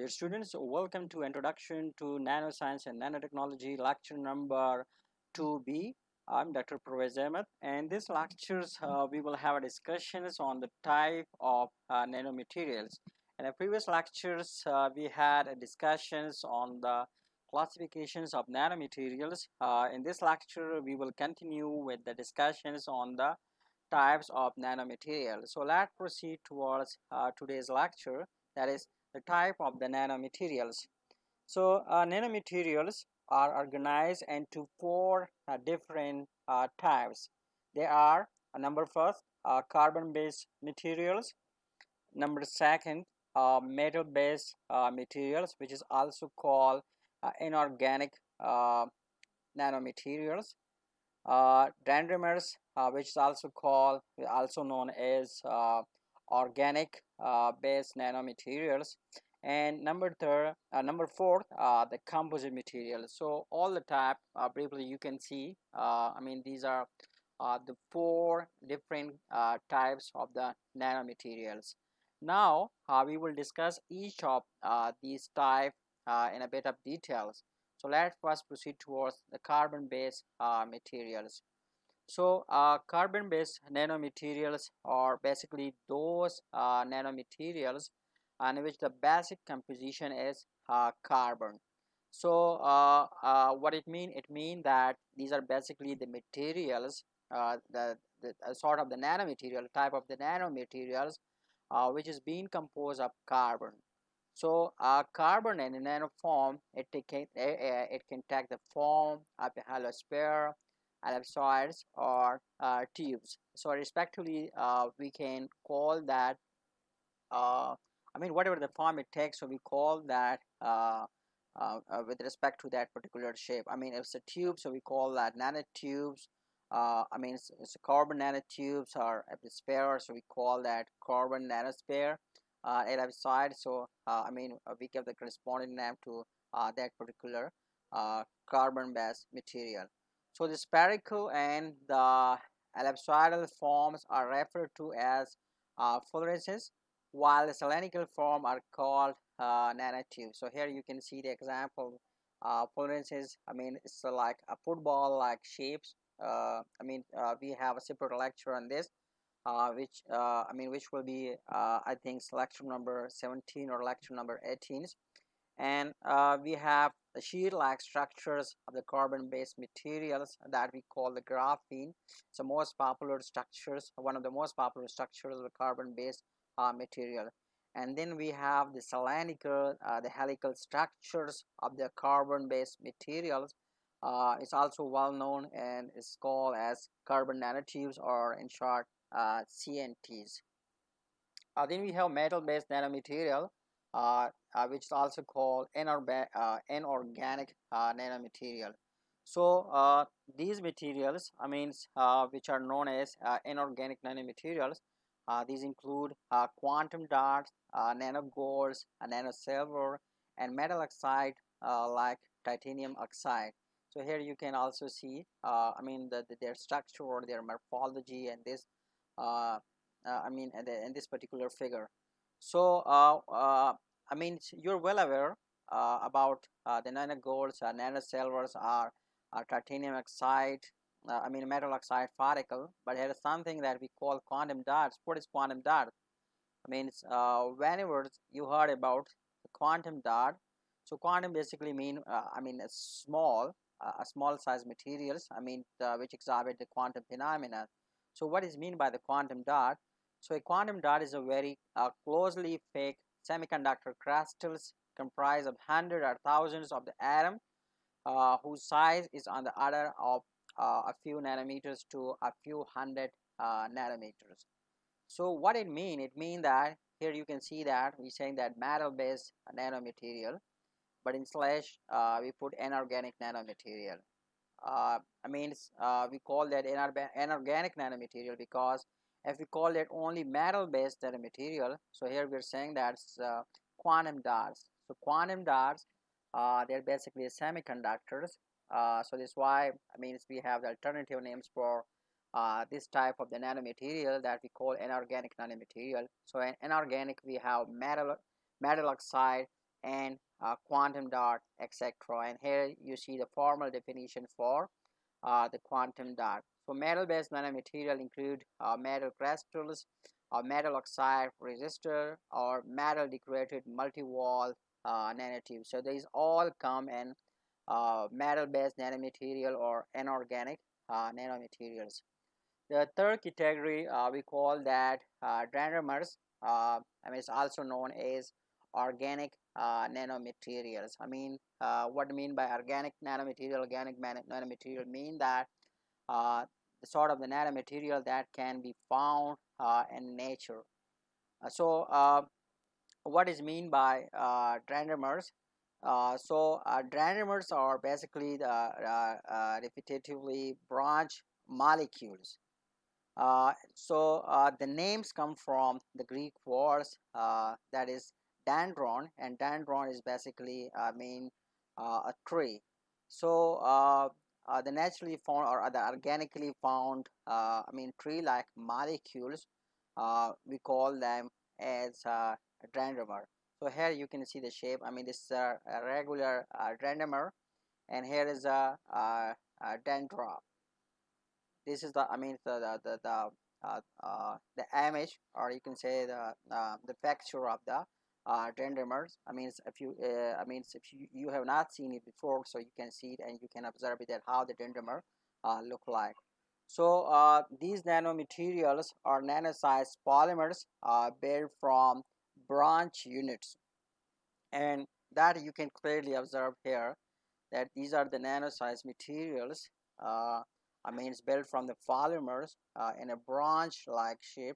Dear students, welcome to Introduction to Nanoscience and Nanotechnology lecture number 2B. I'm Dr. Pervez Ahmed, and this lectures we will have a discussions on the type of nanomaterials. In the previous lectures, we had a discussions on the classifications of nanomaterials. In this lecture, we will continue with the discussions on the types of nanomaterials. So let's proceed towards today's lecture, that is the type of the nanomaterials. So nanomaterials are organized into four different types. They are number first carbon-based materials, number second metal-based materials, which is also called inorganic nanomaterials, dendrimers, which is also known as organic based nanomaterials, and number fourth, the composite materials. So all the type briefly you can see. These are the four different types of the nanomaterials. Now we will discuss each of these type in a bit of details. So let's first proceed towards the carbon-based materials. So carbon-based nanomaterials are basically those nanomaterials in which the basic composition is carbon. So what it mean? It mean that these are basically the materials, the sort of the nanomaterial type of the nanomaterials, which is being composed of carbon. So carbon in a nano form, it can take the form of a hollow sphere, ellipsoids, or tubes. So respectively, we can call that. Whatever the form it takes, so we call that with respect to that particular shape. If it's a tube, so we call that nanotubes. It's a carbon nanotubes, or if it's sphere, so we call that carbon nanosphere. Ellipsoid, so we give the corresponding name to that particular carbon-based material. So the spherical and the ellipsoidal forms are referred to as fluorescence, while the cylindrical form are called nanotubes. So here you can see the example. Fluorescence, it's like a football like shapes. We have a separate lecture on this, which will be I think lecture number 17 or lecture number 18. And we have the sheet-like structures of the carbon-based materials that we call the graphene. So most popular structures, one of the most popular structures of the carbon-based material. And then we have the cylindrical, the helical structures of the carbon-based materials. It's also well known and is called as carbon nanotubes, or in short CNTs. Then we have metal-based nanomaterial, which is also called inorganic nanomaterial. So these materials, which are known as inorganic nanomaterials, these include quantum dots, nanogolds, nanosilver, and metal oxide like titanium oxide. So here you can also see, their structure or their morphology, and this in this particular figure. So you're well aware about the nanogolds, nanosilvers are titanium oxide, metal oxide particle, but there is something that we call quantum dots. What is quantum dot? Whenever you heard about the quantum dot, so quantum basically mean a small size materials, which exhibit the quantum phenomena. So what is mean by the quantum dot? So a quantum dot is a very closely packed semiconductor crystals comprised of hundreds or thousands of the atom, whose size is on the order of a few nanometers to a few hundred nanometers. So what it mean? It mean that here you can see that we're saying that metal-based nanomaterial, but in slash we put inorganic nanomaterial. We call that inorganic nanomaterial because if we call it only metal-based nanomaterial, so here we're saying that's quantum dots. So quantum dots, they're basically semiconductors. So that's why we have the alternative names for this type of the nanomaterial that we call inorganic nanomaterial. So in inorganic we have metal oxide, and quantum dot, etc. And here you see the formal definition for the quantum dot. So metal-based nanomaterial include metal crystals, metal oxide resistor, or metal decorated multi-wall nanotubes. So these all come in metal-based nanomaterial or inorganic nanomaterials. The third category we call that dendrimers. I mean, it's also known as organic nanomaterials. I mean, what I mean by organic nanomaterial, nanomaterial mean that the sort of the nanomaterial that can be found in nature. So, what is mean by dendrimers? Dendrimers are basically the repetitively branch molecules. The names come from the Greek words that is dendron, and dendron is basically mean a tree. The naturally found or the organically found tree-like molecules, we call them as dendrimer. So here you can see the shape. I mean, this is a regular dendrimer, and here is a dendron. This is the the image, or you can say the texture of the dendrimers. If you have not seen it before, so you can see it and you can observe it, that how the dendrimer look like. So these nanomaterials are nano-sized polymers built from branch units, and that you can clearly observe here, that these are the nano-sized materials. It's built from the polymers in a branch-like shape,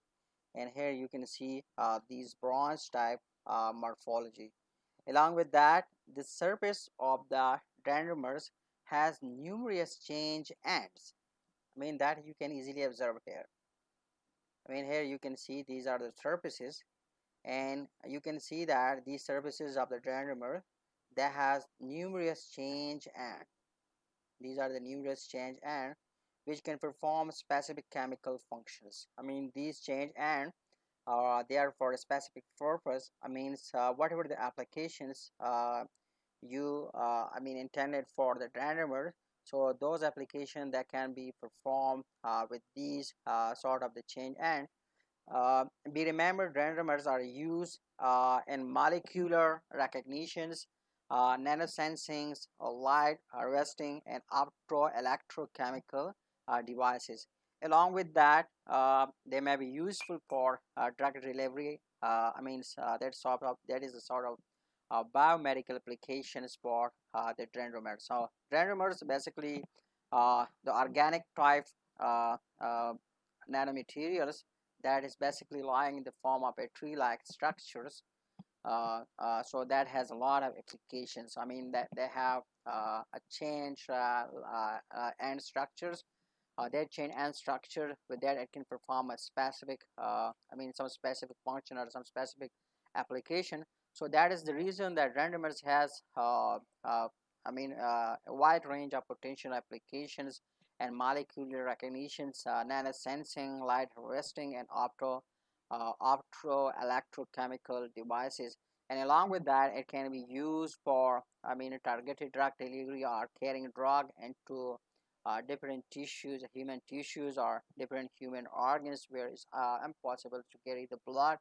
and here you can see these branch-type morphology. Along with that, the surface of the dendrimers has numerous change ends. That you can easily observe here. Here you can see these are the surfaces, and you can see that these surfaces of the dendrimer that has numerous change ends. These are the numerous change ends which can perform specific chemical functions. These change ends are there for a specific purpose. Whatever the applications you intended for the dendrimer, so those applications that can be performed with these sort of the change end. Be remembered, dendrimers are used in molecular recognitions, nanosensing, light harvesting, and optoelectrochemical devices. Along with that, they may be useful for drug delivery. That is a sort of biomedical applications for the dendrimers. So dendrimers basically the organic type uh, uh, nanomaterials that is basically lying in the form of a tree-like structures. So that has a lot of applications. That they have a change end structures. That chain and structure, with that it can perform a specific some specific function or some specific application. So that is the reason that dendrimers has a wide range of potential applications and molecular recognitions, nanosensing, light harvesting, and optoelectrochemical devices. And along with that, it can be used for targeted drug delivery or carrying drug into different tissues, human tissues, or different human organs where it's impossible to carry the blood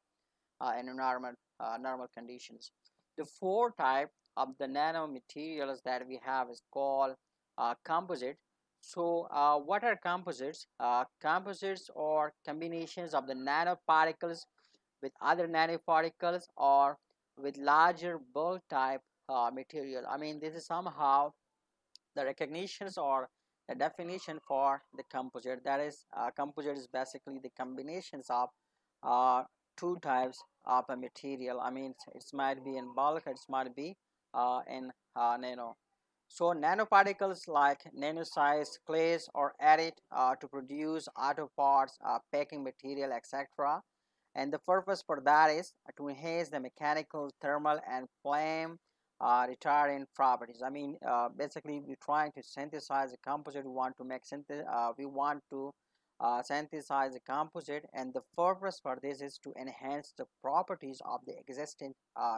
in normal conditions. The fourth type of the nanomaterials that we have is called composite. So, what are composites? Composites are combinations of the nanoparticles with other nanoparticles or with larger bulk type material. This is somehow the recognitions or the definition for the composite. That is, composite is basically the combinations of uh, two types of a material. It might be in bulk, it might be in nano. So nanoparticles like nano-sized clays are added to produce auto parts, packing material, etc. And the purpose for that is to enhance the mechanical, thermal, and flame retardant properties. Basically, we're trying to synthesize a composite. We want to synthesize a composite, and the purpose for this is to enhance the properties of the existing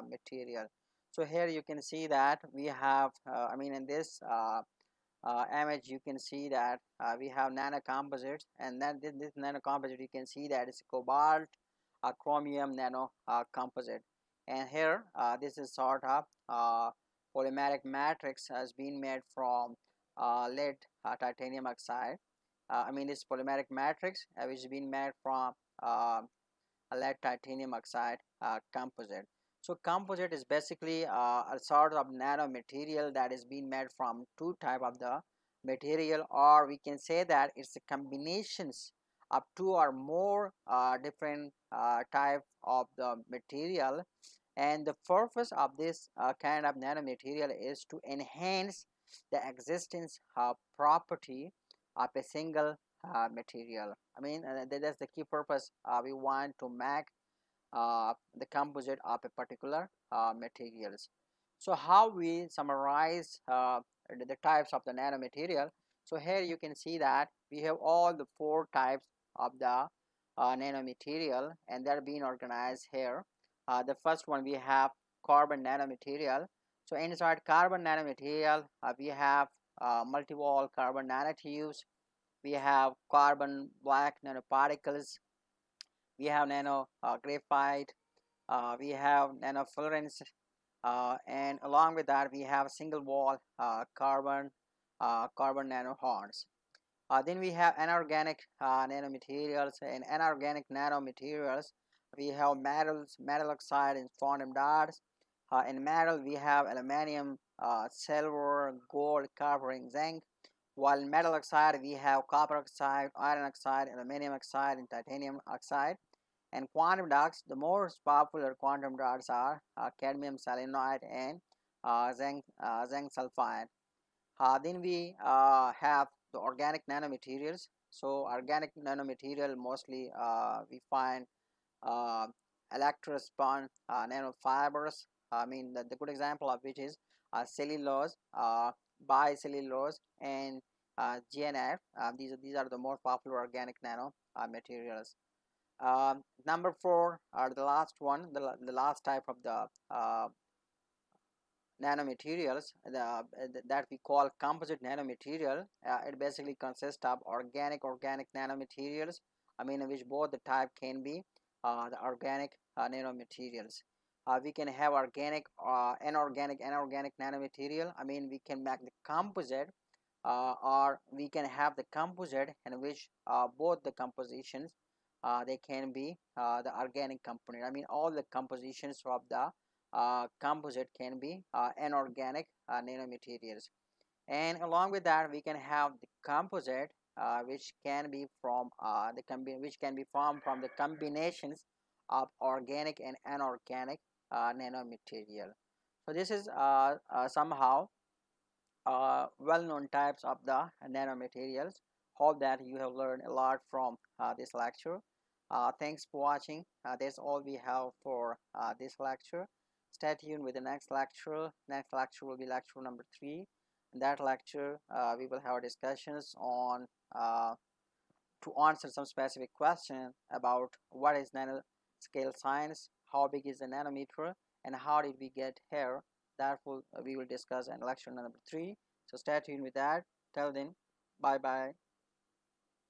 material. So here you can see that we have, I mean, in this image you can see that we have nanocomposites, and then this nanocomposite you can see that it's cobalt chromium nano composite. And here this is sort of polymeric matrix has been made from lead titanium oxide. I mean, this polymeric matrix which has been made from lead titanium oxide composite. So composite is basically a sort of nanomaterial that is being made from two type of the material, or we can say that it's a combinations of two or more different type of the material. And the purpose of this kind of nanomaterial is to enhance the existence of property of a single material. I mean, that's the key purpose. We want to make the composite of a particular materials. So how we summarize the types of the nanomaterial? So here you can see that we have all the four types of the nanomaterial, and they're being organized here. The first one, we have carbon nanomaterial. So inside carbon nanomaterial we have multi-wall carbon nanotubes, we have carbon black nanoparticles, we have nano graphite, we have nanofluorines, and along with that we have single wall carbon nanohorns. Then we have inorganic nanomaterials. And inorganic nanomaterials, we have metals, metal oxide, and quantum dots. In metal, we have aluminum, silver, gold, copper, and zinc. While in metal oxide, we have copper oxide, iron oxide, aluminum oxide, and titanium oxide. And quantum dots, the most popular quantum dots are cadmium selenide and zinc sulfide. Then we have the organic nanomaterials. So organic nanomaterial mostly we find uh, electrospun nanofibers. I mean, the good example of which is cellulose, bicellulose, and GNF. These are the most popular organic nano materials. Number four, the last one, the last type of the nanomaterials that we call composite nanomaterial. It basically consists of organic nanomaterials, I mean, which both the type can be the organic nanomaterials. We can have organic inorganic nanomaterial. I mean, we can make the composite, or we can have the composite in which both the compositions they can be the organic component. I mean, all the compositions of the composite can be inorganic nanomaterials. And along with that, we can have the composite, which can be from which can be formed from the combinations of organic and inorganic nanomaterial. So this is somehow well-known types of the nanomaterials. Hope that you have learned a lot from this lecture. Thanks for watching. That's all we have for this lecture. Stay tuned with the next lecture. Next lecture will be lecture number 3. In that lecture, we will have discussions on to answer some specific question about what is nanoscale science, how big is the nanometer, and how did we get here. That we will discuss in lecture number 3. So stay tuned with that. Till then, bye bye.